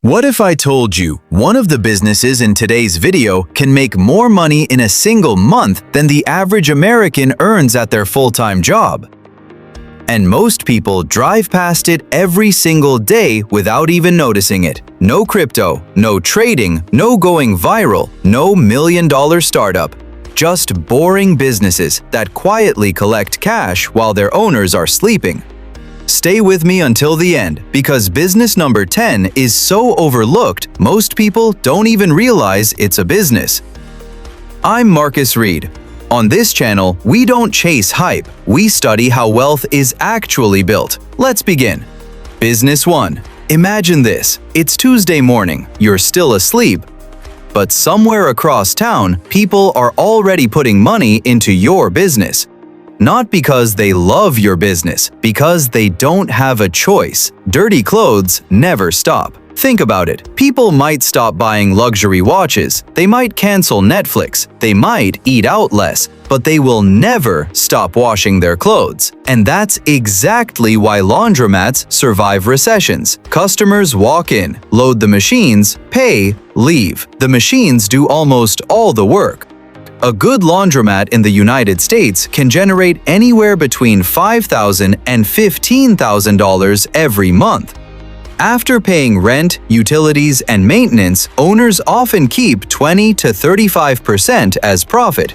What if I told you one of the businesses in today's video can make more money in a single month than the average American earns at their full-time job? And most people drive past it every single day without even noticing it. No crypto, no trading, no going viral, no million-dollar startup. Just boring businesses that quietly collect cash while their owners are sleeping. Stay with me until the end, because business number 10 is so overlooked, most people don't even realize it's a business. I'm Marcus Reed. On this channel, we don't chase hype, we study how wealth is actually built. Let's begin. Business 1. Imagine this. It's Tuesday morning, you're still asleep, but somewhere across town, people are already putting money into your business. Not because they love your business, because they don't have a choice. Dirty clothes never stop. Think about it. People might stop buying luxury watches, they might cancel Netflix, they might eat out less, but they will never stop washing their clothes. And that's exactly why laundromats survive recessions. Customers walk in, load the machines, pay, leave. The machines do almost all the work. A good laundromat in the United States can generate anywhere between $5,000 and $15,000 every month. After paying rent, utilities, and maintenance, owners often keep 20 to 35% as profit.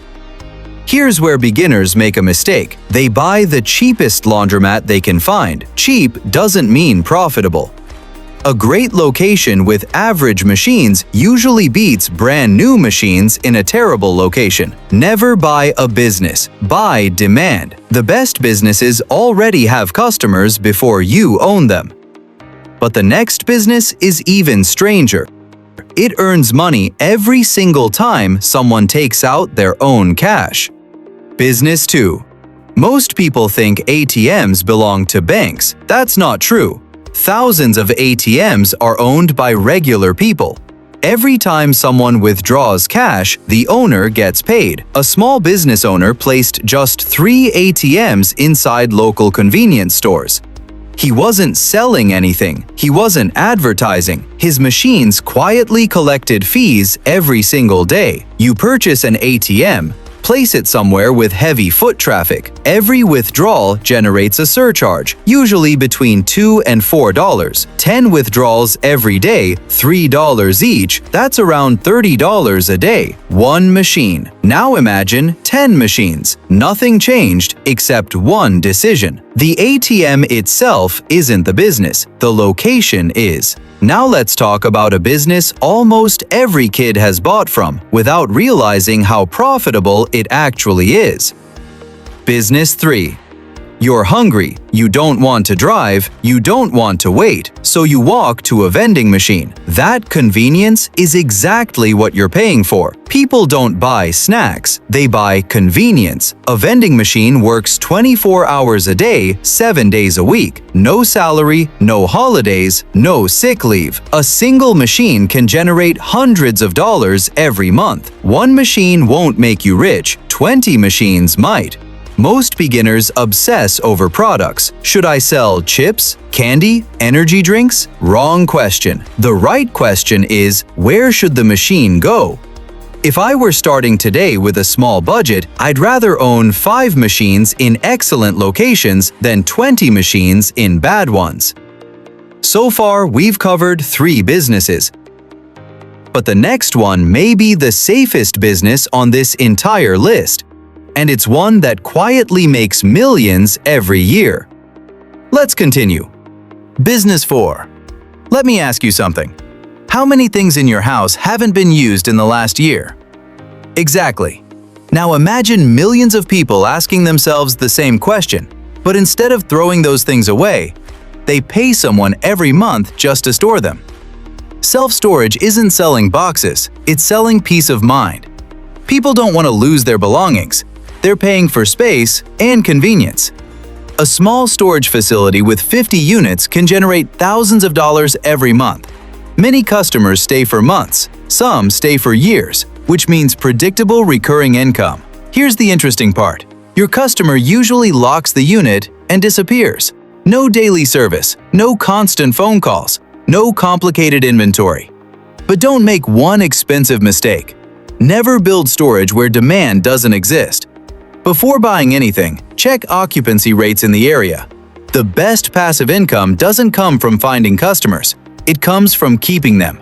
Here's where beginners make a mistake. They buy the cheapest laundromat they can find. Cheap doesn't mean profitable. A great location with average machines usually beats brand new machines in a terrible location. Never buy a business, buy demand. The best businesses already have customers before you own them. But the next business is even stranger. It earns money every single time someone takes out their own cash. Business 2. Most people think ATMs belong to banks. That's not true. Thousands of ATMs are owned by regular people. Every time someone withdraws cash, the owner gets paid. A small business owner placed just 3 ATMs inside local convenience stores. He wasn't selling anything. He wasn't advertising. His machines quietly collected fees every single day. You purchase an ATM, place it somewhere with heavy foot traffic. Every withdrawal generates a surcharge, usually between $2 and $4. 10 withdrawals every day, $3 each, that's around $30 a day. One machine. Now imagine 10 machines. Nothing changed except one decision. The ATM itself isn't the business, the location is. Now let's talk about a business almost every kid has bought from without realizing how profitable it actually is. Business 3. You're hungry, you don't want to drive, you don't want to wait, so you walk to a vending machine. That convenience is exactly what you're paying for. People don't buy snacks, they buy convenience. A vending machine works 24 hours a day, 7 days a week. No salary, no holidays, no sick leave. A single machine can generate hundreds of dollars every month. One machine won't make you rich, 20 machines might. Most beginners obsess over products. Should I sell chips, candy, energy drinks? Wrong question. The right question is, where should the machine go? If I were starting today with a small budget, I'd rather own 5 machines in excellent locations than 20 machines in bad ones. So far, we've covered 3 businesses. But the next one may be the safest business on this entire list. And it's one that quietly makes millions every year. Let's continue. Business 4. Let me ask you something. How many things in your house haven't been used in the last year? Exactly. Now imagine millions of people asking themselves the same question, but instead of throwing those things away, they pay someone every month just to store them. Self-storage isn't selling boxes, it's selling peace of mind. People don't want to lose their belongings. They're paying for space and convenience. A small storage facility with 50 units can generate thousands of dollars every month. Many customers stay for months, some stay for years, which means predictable recurring income. Here's the interesting part. Your customer usually locks the unit and disappears. No daily service, no constant phone calls, No complicated inventory. But don't make one expensive mistake. Never build storage where demand doesn't exist. Before buying anything, check occupancy rates in the area. The best passive income doesn't come from finding customers. It comes from keeping them.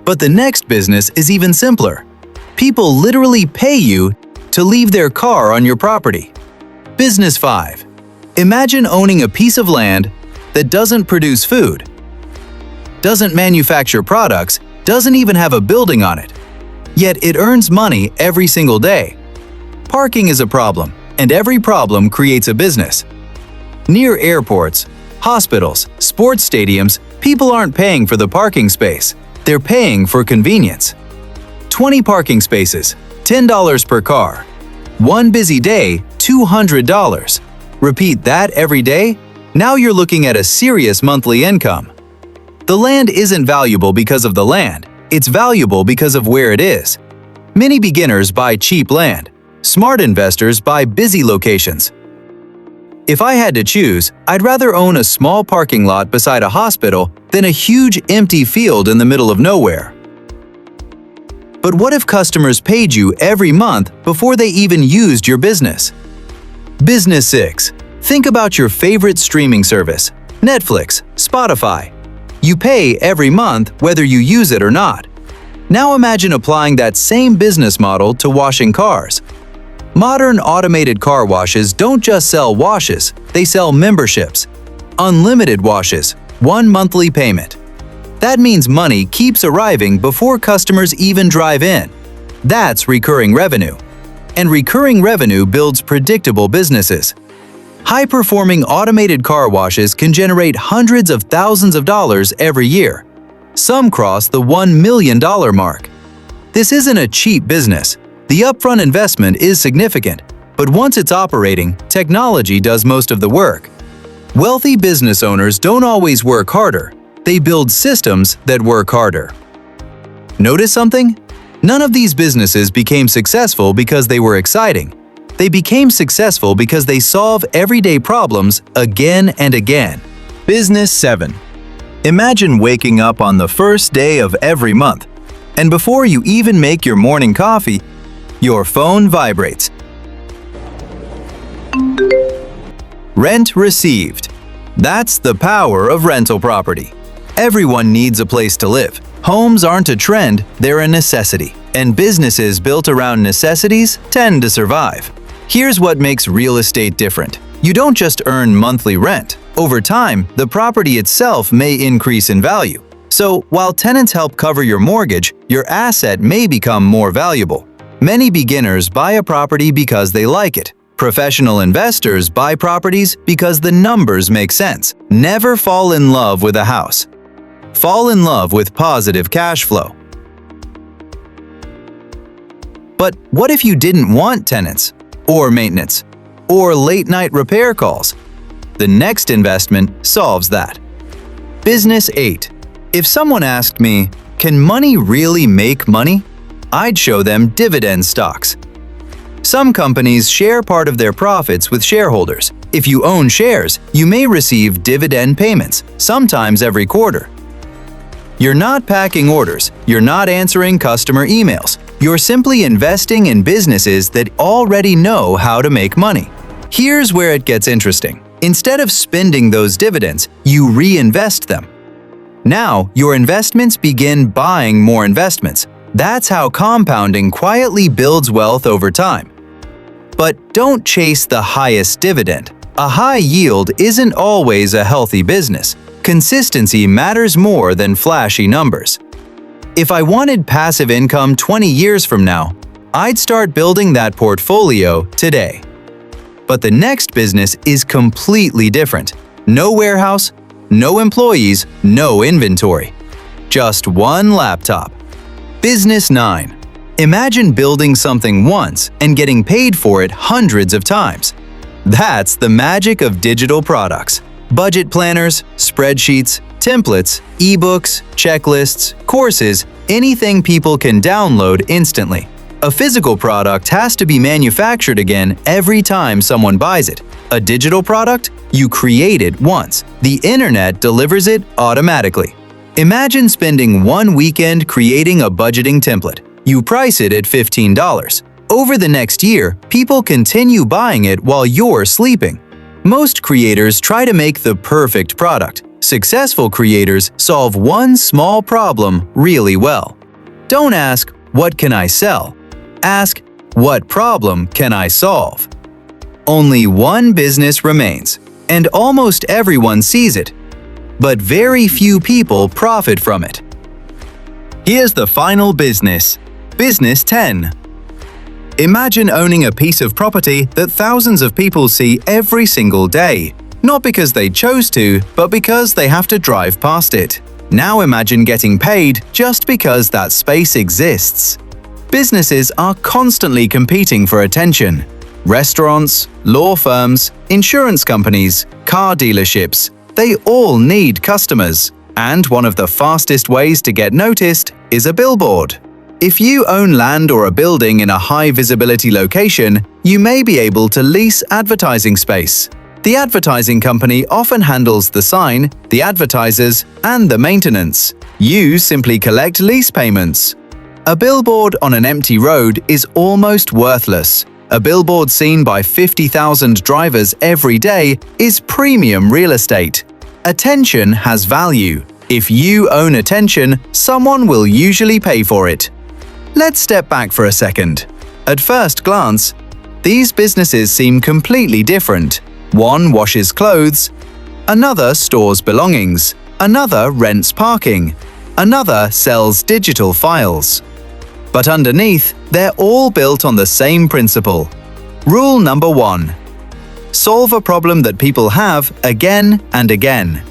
But the next business is even simpler. People literally pay you to leave their car on your property. Business 5. Imagine owning a piece of land that doesn't produce food, doesn't manufacture products, doesn't even have a building on it. Yet it earns money every single day. Parking is a problem, and every problem creates a business. Near airports, hospitals, sports stadiums, people aren't paying for the parking space. They're paying for convenience. 20 parking spaces, $10 per car. One busy day, $200. Repeat that every day? Now you're looking at a serious monthly income. The land isn't valuable because of the land. It's valuable because of where it is. Many beginners buy cheap land. Smart investors buy busy locations. If I had to choose, I'd rather own a small parking lot beside a hospital than a huge empty field in the middle of nowhere. But what if customers paid you every month before they even used your business? Business 6. Think about your favorite streaming service, Netflix, Spotify. You pay every month whether you use it or not. Now imagine applying that same business model to washing cars. Modern automated car washes don't just sell washes, they sell memberships. Unlimited washes, one monthly payment. That means money keeps arriving before customers even drive in. That's recurring revenue. And recurring revenue builds predictable businesses. High-performing automated car washes can generate hundreds of thousands of dollars every year. Some cross the $1 million mark. This isn't a cheap business. The upfront investment is significant, but once it's operating, technology does most of the work. Wealthy business owners don't always work harder. They build systems that work harder. Notice something? None of these businesses became successful because they were exciting. They became successful because they solve everyday problems again and again. Business 7. Imagine waking up on the first day of every month, and before you even make your morning coffee, your phone vibrates. Rent received. That's the power of rental property. Everyone needs a place to live. Homes aren't a trend, they're a necessity. And businesses built around necessities tend to survive. Here's what makes real estate different. You don't just earn monthly rent. Over time, the property itself may increase in value. So, while tenants help cover your mortgage, your asset may become more valuable. Many beginners buy a property because they like it. Professional investors buy properties because the numbers make sense. Never fall in love with a house. Fall in love with positive cash flow. But what if you didn't want tenants, or maintenance, or late-night repair calls? The next investment solves that. Business 8. If someone asked me, can money really make money? I'd show them dividend stocks. Some companies share part of their profits with shareholders. If you own shares, you may receive dividend payments, sometimes every quarter. You're not packing orders, you're not answering customer emails. You're simply investing in businesses that already know how to make money. Here's where it gets interesting. Instead of spending those dividends, you reinvest them. Now, your investments begin buying more investments. That's how compounding quietly builds wealth over time. But don't chase the highest dividend. A high yield isn't always a healthy business. Consistency matters more than flashy numbers. If I wanted passive income 20 years from now, I'd start building that portfolio today. But the next business is completely different. No warehouse, no employees, no inventory. Just one laptop. Business 9. Imagine building something once and getting paid for it hundreds of times. That's the magic of digital products. Budget planners, spreadsheets, templates, ebooks, checklists, courses, anything people can download instantly. A physical product has to be manufactured again every time someone buys it. A digital product? You create it once. The internet delivers it automatically. Imagine spending one weekend creating a budgeting template. You price it at $15. Over the next year, people continue buying it while you're sleeping. Most creators try to make the perfect product. Successful creators solve one small problem really well. Don't ask, "What can I sell?" Ask, "What problem can I solve?" Only one business remains, and almost everyone sees it. But very few people profit from it. Here's the final business. Business 10. Imagine owning a piece of property that thousands of people see every single day, not because they chose to, but because they have to drive past it. Now imagine getting paid just because that space exists. Businesses are constantly competing for attention. Restaurants, law firms, insurance companies, car dealerships, they all need customers. And one of the fastest ways to get noticed is a billboard. If you own land or a building in a high-visibility location, you may be able to lease advertising space. The advertising company often handles the sign, the advertisers, and the maintenance. You simply collect lease payments. A billboard on an empty road is almost worthless. A billboard seen by 50,000 drivers every day is premium real estate. Attention has value. If you own attention, someone will usually pay for it. Let's step back for a second. At first glance, these businesses seem completely different. One washes clothes, another stores belongings, another rents parking, another sells digital files. But underneath, they're all built on the same principle. Rule number 1. Solve a problem that people have again and again.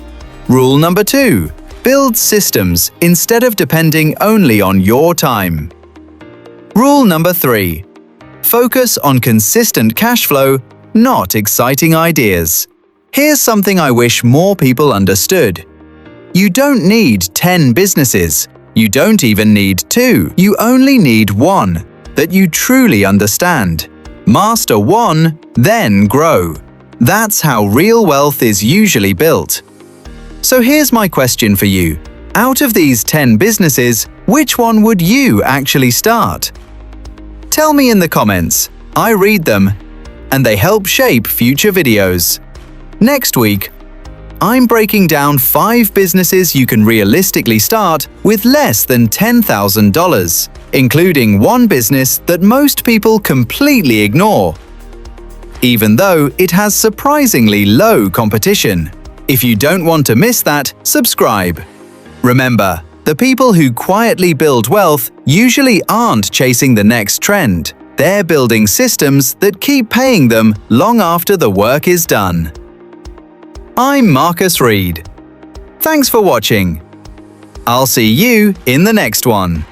Rule number 2. Build systems instead of depending only on your time. Rule number 3. Focus on consistent cash flow, not exciting ideas. Here's something I wish more people understood. You don't need 10 businesses. You don't even need 2. You only need 1 that you truly understand. Master 1, then grow. That's how real wealth is usually built. So here's my question for you. Out of these 10 businesses, which one would you actually start? Tell me in the comments. I read them, and they help shape future videos. Next week, I'm breaking down 5 businesses you can realistically start with less than $10,000, including one business that most people completely ignore, even though it has surprisingly low competition. If you don't want to miss that, subscribe. Remember, the people who quietly build wealth usually aren't chasing the next trend. They're building systems that keep paying them long after the work is done. I'm Marcus Reed. Thanks for watching. I'll see you in the next one.